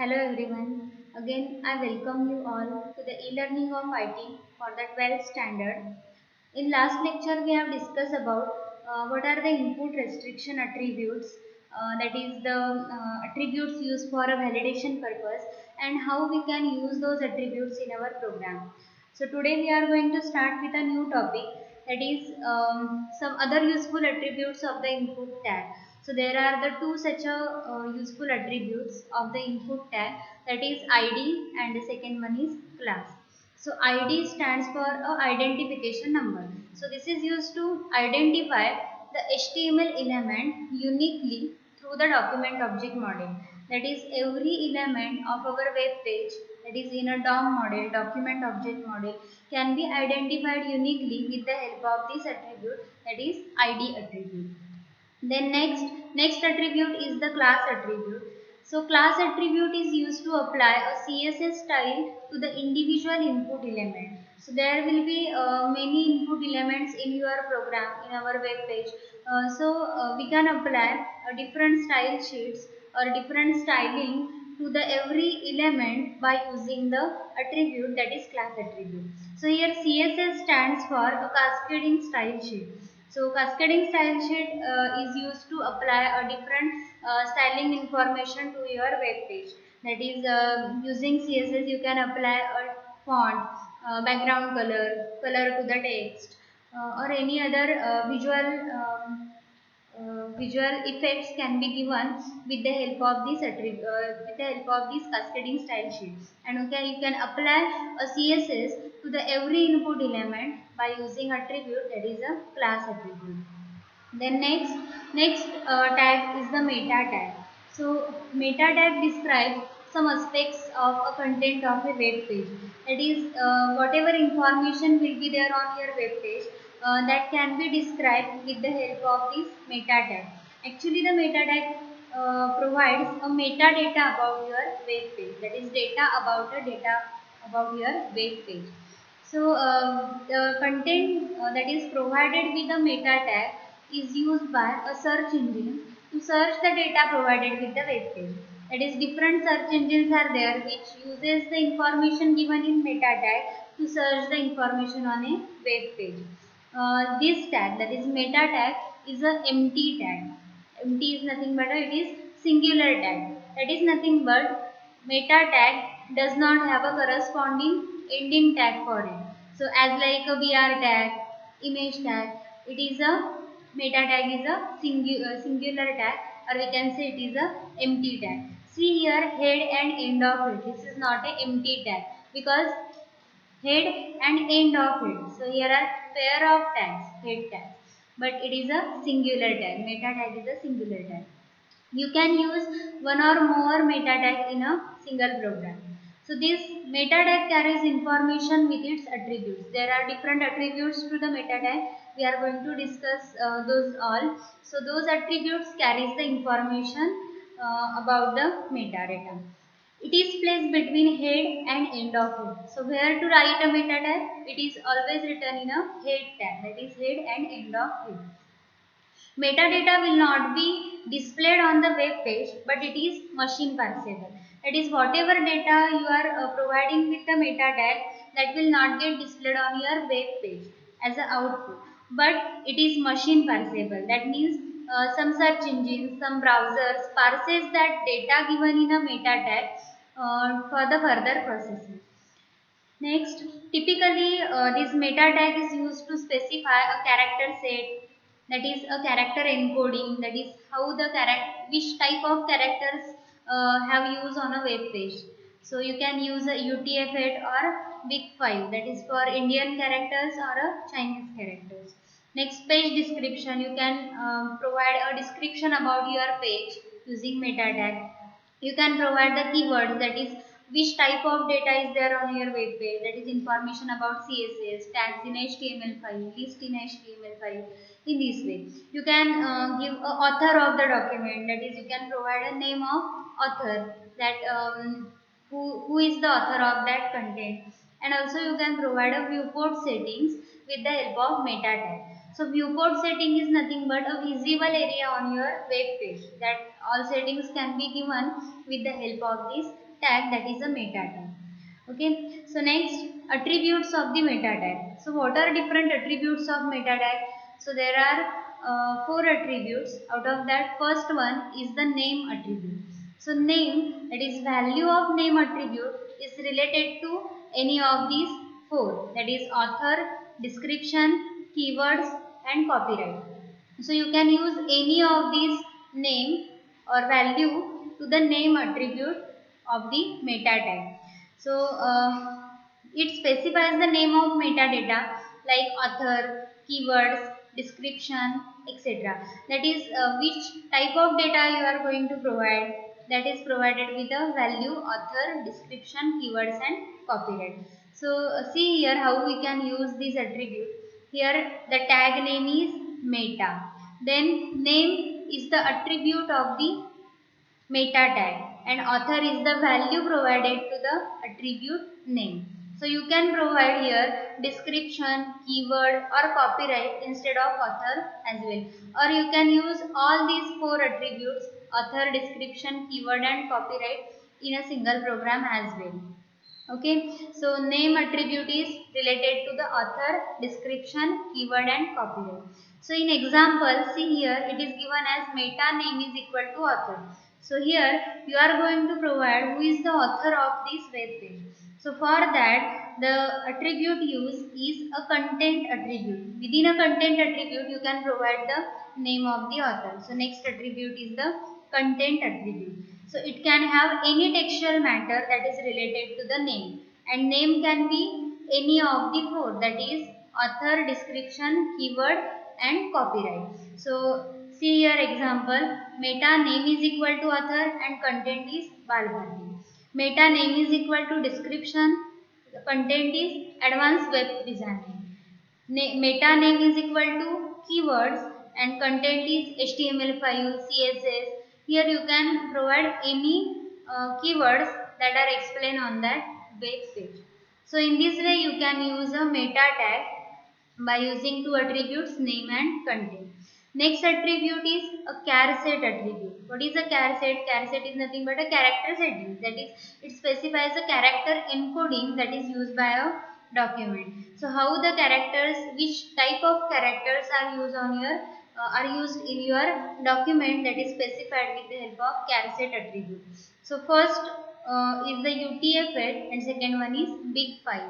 Hello everyone. Again, I welcome you all to the e-learning of IT for the 12th standard. In last lecture, we have discussed about what are the input restriction attributes, that is the attributes used for a validation purpose, and how we can use those attributes in our program. So today we are going to start with a new topic, that is some other useful attributes of the input tag. So there are the two such useful attributes of the input tag, that is ID and the second one is class. So ID stands for identification number. So this is used to identify the HTML element uniquely through the document object model. That is, every element of our web page, that is in a DOM model, document object model, can be identified uniquely with the help of this attribute, that is ID attribute. Then next attribute is the class attribute. So class attribute is used to apply a CSS style to the individual input element. So there will be many input elements in your program, in our web page. We can apply different style sheets or different styling to the every element by using the attribute, that is class attribute. So here CSS stands for a cascading style sheet. So cascading style sheet is used to apply a different styling information to your web page. That is, using CSS you can apply a font, background color, color to the text, or any other visual effects can be given with the help of this with the help of this cascading style sheet. And you can apply a CSS to the every input element by using attribute, that is a class attribute. Then next tag is the meta tag. So meta tag describes some aspects of a content of a web page. That is, whatever information will be there on your web page, that can be described with the help of this meta tag. Actually, the meta tag provides a metadata about your web page. That is, data about the data about your web page. So the content that is provided with the meta tag is used by a search engine to search the data provided with the web page. That is, different search engines are there which uses the information given in meta tag to search the information on a web page. This tag, that is meta tag, is a empty tag. Empty is nothing but it is singular tag. That is nothing but meta tag does not have a corresponding ending tag for it. So as like a BR tag, image tag, it is a meta tag is a singular tag, or we can say it is a empty tag. See here, head and end of it. This is not a empty tag because head and end of it. So here are pair of tags, head tags, but it is a singular tag. Meta tag is a singular tag. You can use one or more meta tag in a single program. So this meta tag carries information with its attributes. There are different attributes to the meta tag. We are going to discuss those all. So those attributes carries the information about the metadata. It is placed between head and end of it. So where to write a meta tag? It is always written in a head tag, that is head and end of it. Metadata will not be displayed on the web page, but it is machine parsable. That is, whatever data you are providing with the meta tag, that will not get displayed on your web page as an output, but it is machine parsable. That means some search engines, some browsers parses that data given in a meta tag for the further processing. Next, typically this meta tag is used to specify a character set, that is a character encoding, that is how the which type of characters have used on a web page. So you can use a UTF-8 or Big 5, that is for Indian characters or a Chinese characters. Next, page description. You can provide a description about your page using meta tag. You can provide the keywords, that is which type of data is there on your web page, that is information about CSS, tags in HTML file, list in HTML file. In this way, you can give a author of the document, that is you can provide a name of author, that who is the author of that content. And also you can provide a viewport settings with the help of meta tag. So viewport setting is nothing but a visible area on your web page, that all settings can be given with the help of this tag, that is a meta tag. Okay, so next, attributes of the meta tag. So what are different attributes of meta tag? So there are four attributes. Out of that, first one is the name attribute. So name, that is value of name attribute, is related to any of these four, that is author, description, keywords and copyright. So you can use any of these name or value to the name attribute of the meta tag. So it specifies the name of metadata like author, keywords, description, etc. That is which type of data you are going to provide, that is provided with the value author, description, keywords and copyright. So see here how we can use this attribute. Here the tag name is meta. Then name is the attribute of the meta tag and author is the value provided to the attribute name. So you can provide here description, keyword or copyright instead of author as well. Or you can use all these four attributes, author, description, keyword and copyright, in a single program as well. Okay, so name attribute is related to the author, description, keyword and copyright. So in example, see here it is given as meta name is equal to author. So here you are going to provide who is the author of this web page. So for that, the attribute used is a content attribute. Within a content attribute, you can provide the name of the author. So next attribute is the content attribute. So it can have any textual matter that is related to the name, and name can be any of the four, that is author, description, keyword and copyright. So see here example, meta name is equal to author and content is Balbharti. Meta name is equal to description, the content is advanced web designing. Meta name is equal to keywords and content is HTML5, CSS. Here you can provide any keywords that are explained on that web page. So in this way you can use a meta tag by using two attributes, name and content. Next attribute is a char set attribute. What is a char set? Char set is nothing but a character setting. That is, it specifies a character encoding that is used by a document. So how the characters, which type of characters are used on your are used in your document, that is specified with the help of char set attribute. So first is the UTF-8 and second one is big 5.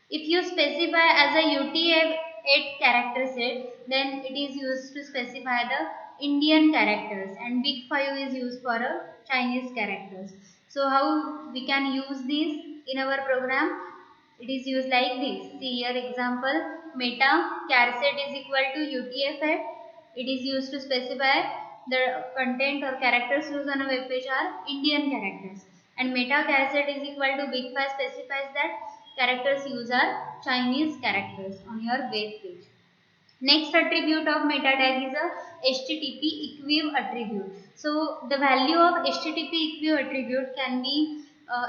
If you specify as a UTF-8 character set, then it is used to specify the Indian characters, and big 5 is used for Chinese characters. So how we can use this in our program? It is used like this. See here example, meta char set is equal to UTF-8. It is used to specify the content or characters used on a web page are Indian characters, and meta char set is equal to big 5 specifies that characters used are Chinese characters on your web page. Next attribute of meta tag is a HTTP equiv attribute. So the value of HTTP equiv attribute can be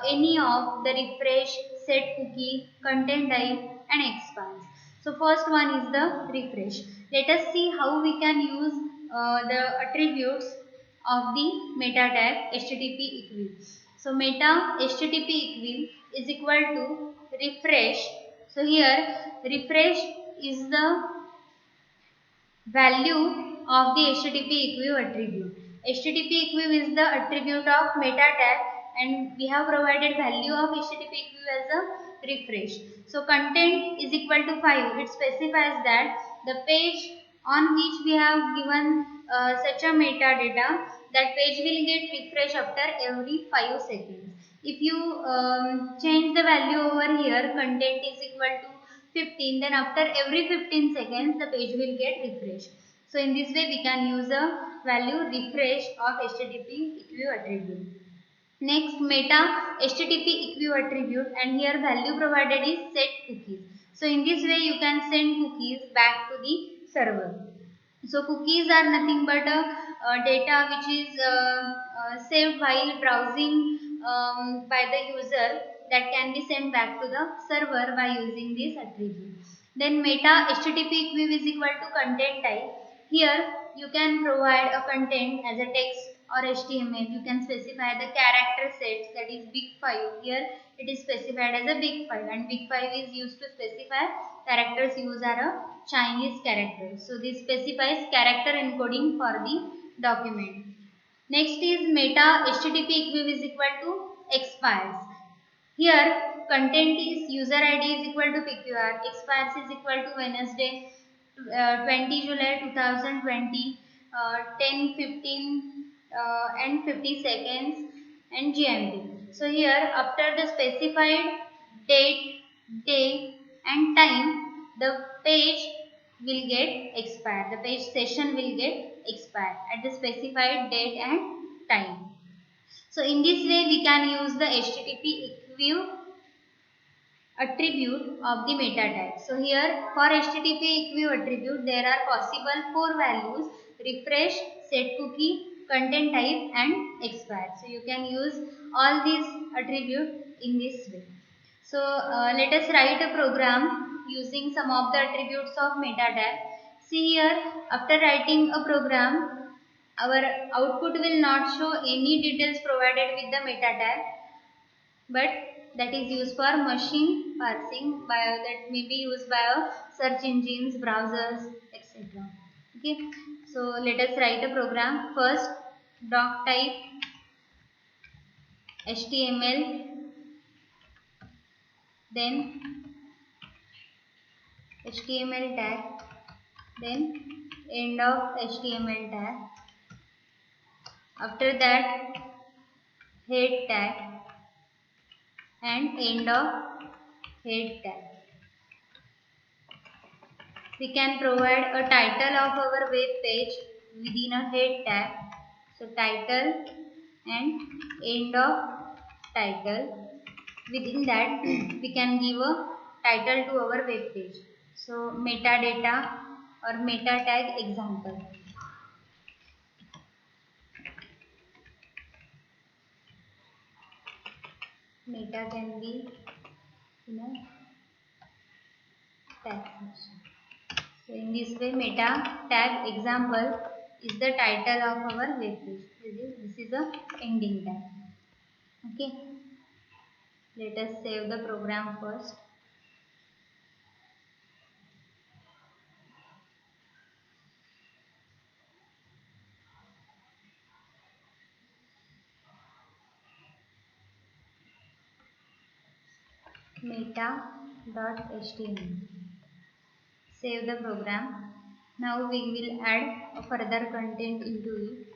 any of the refresh, set cookie, content type and expands. So first one is the refresh. Let us see how we can use the attributes of the meta tag HTTP equiv. So meta HTTP equiv is equal to refresh. So here refresh is the value of the HTTP equiv attribute. HTTP equiv is the attribute of meta tag, and we have provided value of HTTP equiv as a refresh. So content is equal to 5. It specifies that the page on which we have given such a metadata, that page will get refresh after every 5 seconds. If you change the value over here, content is equal to 15, then after every 15 seconds the page will get refreshed. So in this way we can use a value refresh of HTTP equiv attribute. Next, meta HTTP equiv attribute, and here value provided is set cookies. So in this way you can send cookies back to the server. So cookies are nothing but data which is saved while browsing by the user, that can be sent back to the server by using this attribute. Then meta HTTP equiv is equal to content type. Here you can provide a content as a text or HTML, you can specify the character sets, that is big 5. Here it is specified as a big 5, and big 5 is used to specify characters used are a Chinese characters. So this specifies character encoding for the document. Next is meta HTTP equiv is equal to expires. Here content is user ID is equal to PQR, expires is equal to Wednesday 20 July 2020, 10:15 and 50 seconds and GMT. So here after the specified date, day and time, the page will get expired. The page session will get expired at the specified date and time. So in this way we can use the HTTP equiv attribute of the meta tag. So here for HTTP equiv attribute there are possible 4 values: refresh, set cookie, content type and expire. So you can use all these attributes in this way. So let us write a program using some of the attributes of meta tag. See here, after writing a program, our output will not show any details provided with the meta tag, but that is used for machine parsing, that may be used by search engines, browsers, etc. Okay, so let us write a program. First, doc type HTML, then HTML tag, then end of HTML tag. After that, head tag and end of head tag. We can provide a title of our web page within a head tag. So title and end of title. Within that we can give a title to our web page. So metadata or meta tag example. Meta can be in a tag section. So in this way meta tag example is the title of our web page. This is a ending tag. Okay. Let us save the program first. Meta.html. Save the program. Now we will add a further content into it.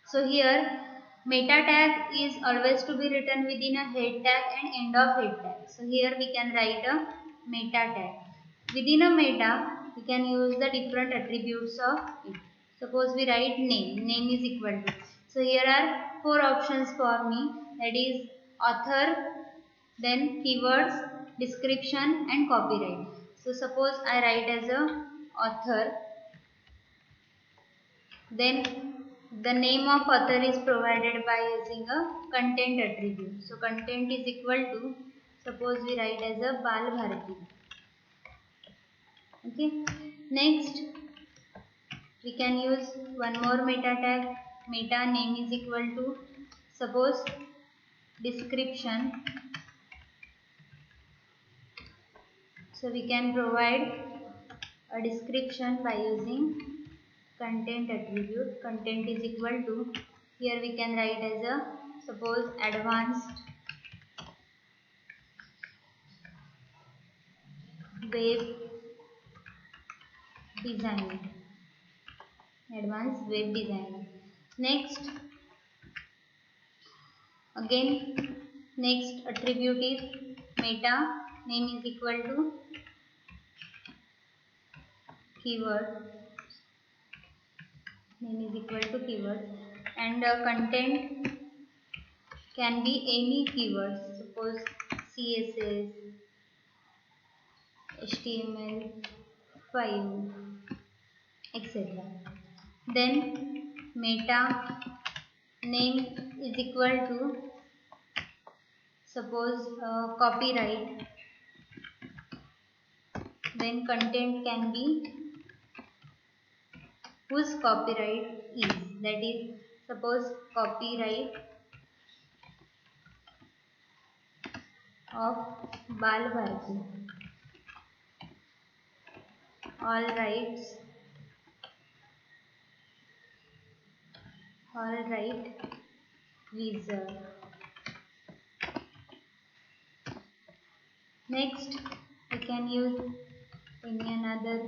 So here meta tag is always to be written within a head tag and end of head tag. So here we can write a meta tag. Within a meta we can use the different attributes of it. Suppose we write name. Name is equal to. So here are 4 options for me, that is author, then keywords, description and copyright. So suppose I write as a author, then the name of author is provided by using a content attribute. So content is equal to, suppose we write as a Bal Bharati. Okay. Next we can use one more meta tag. Meta name is equal to, suppose description. So we can provide a description by using content attribute. Content is equal to, here we can write as a, suppose advanced web design. Advanced web design. Next, again next attribute is meta name is equal to keyword. Name is equal to keyword, and content can be any keywords. Suppose CSS, HTML5, etc. Then meta name is equal to, suppose copyright. Then content can be whose copyright is, that is suppose copyright of Bal Bharati, all rights reserved. Next, we can use any another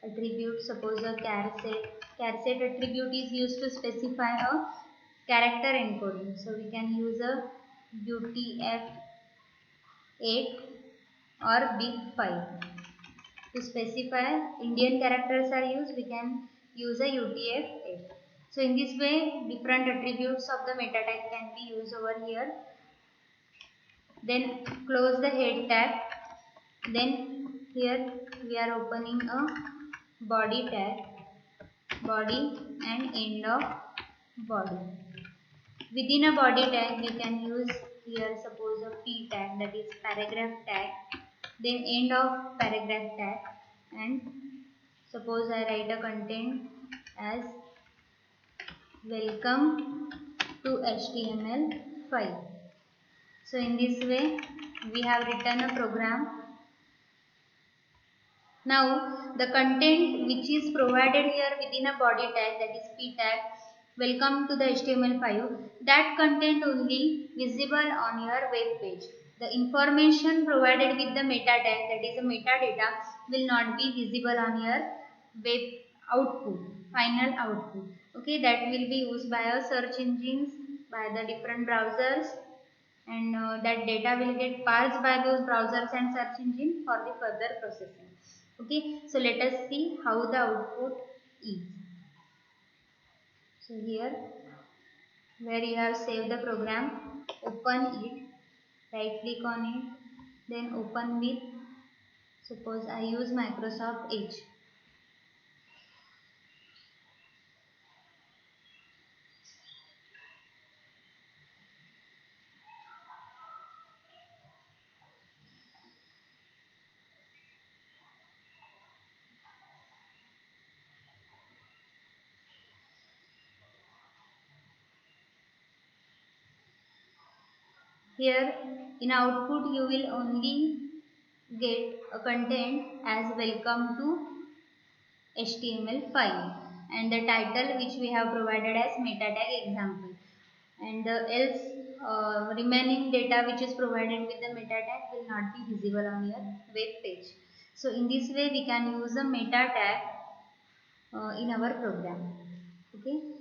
attribute. Suppose a char set. Char set attribute is used to specify a character encoding. So we can use a UTF-8 or big 5. To specify Indian characters are used, we can use a UTF-8. So in this way, different attributes of the meta tag can be used over here. Then close the head tag. Then here we are opening a body tag, body and end of body. Within a body tag, we can use here suppose a P tag, that is paragraph tag, then end of paragraph tag, and suppose I write a content as welcome to HTML5. So in this way we have written a program. Now the content which is provided here within a body tag, that is P tag, welcome to the HTML5, that content only visible on your web page. The information provided with the meta tag, that is a metadata, will not be visible on your web output, final output. Okay, that will be used by our search engines, by the different browsers, and that data will get parsed by those browsers and search engine for the further processing. Okay, so let us see how the output is. So here where you have saved the program, open it, right click on it, then open with, suppose I use Microsoft Edge. Here in output you will only get a content as welcome to HTML5 and the title which we have provided as meta tag example, and the else remaining data which is provided with the meta tag will not be visible on your web page. So in this way we can use a meta tag in our program. Okay.